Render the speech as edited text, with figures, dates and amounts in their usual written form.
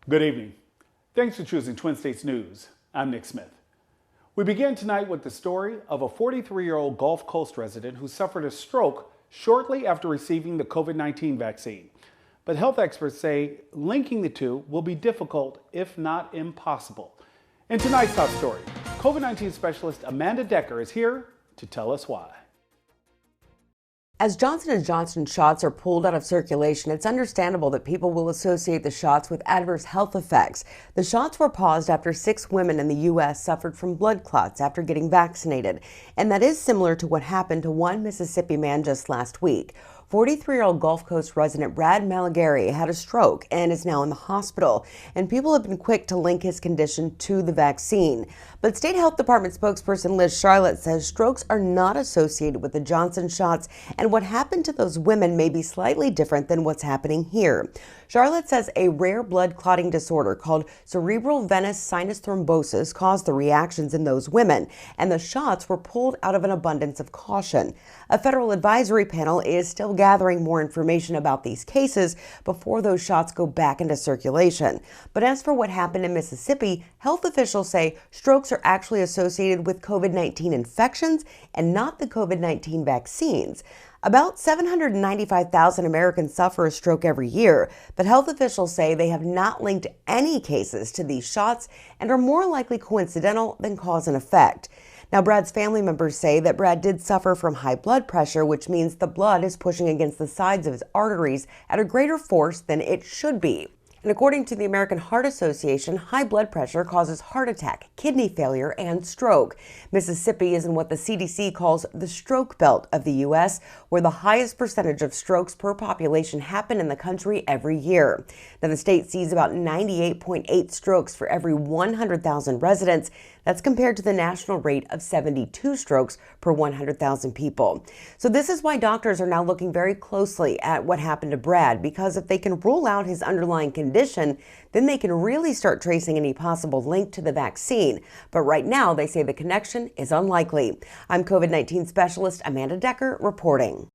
Good evening. Thanks for choosing Twin States News. I'm Nick Smith. We begin tonight with the story of a 43-year-old Gulf Coast resident who suffered a stroke shortly after receiving the COVID-19 vaccine. But health experts say linking the two will be difficult, if not impossible. In tonight's top story, COVID-19 specialist Amanda Decker is here to tell us why. As Johnson & Johnson shots are pulled out of circulation, it's understandable that people will associate the shots with adverse health effects. The shots were paused after 6 women in the U.S. suffered from blood clots after getting vaccinated. And that is similar to what happened to one Mississippi man just last week. 43-year-old Gulf Coast resident Brad Malagary had a stroke and is now in the hospital. And people have been quick to link his condition to the vaccine. But State Health Department spokesperson Liz Charlotte says strokes are not associated with the Johnson shots, and what happened to those women may be slightly different than what's happening here. Charlotte says a rare blood clotting disorder called cerebral venous sinus thrombosis caused the reactions in those women, and the shots were pulled out of an abundance of caution. A federal advisory panel is still gathering more information about these cases before those shots go back into circulation. But as for what happened in Mississippi, health officials say strokes are actually associated with COVID-19 infections and not the COVID-19 vaccines. About 795,000 Americans suffer a stroke every year, but health officials say they have not linked any cases to these shots and are more likely coincidental than cause and effect. Now, Brad's family members say that Brad did suffer from high blood pressure, which means the blood is pushing against the sides of his arteries at a greater force than it should be. And according to the American Heart Association, high blood pressure causes heart attack, kidney failure, and stroke. Mississippi is in what the CDC calls the stroke belt of the U.S., where the highest percentage of strokes per population happen in the country every year. Now, the state sees about 98.8 strokes for every 100,000 residents. That's compared to the national rate of 72 strokes per 100,000 people. So this is why doctors are now looking very closely at what happened to Brad, because if they can rule out his underlying condition, then they can really start tracing any possible link to the vaccine. But right now, they say the connection is unlikely. I'm COVID-19 specialist Amanda Decker reporting.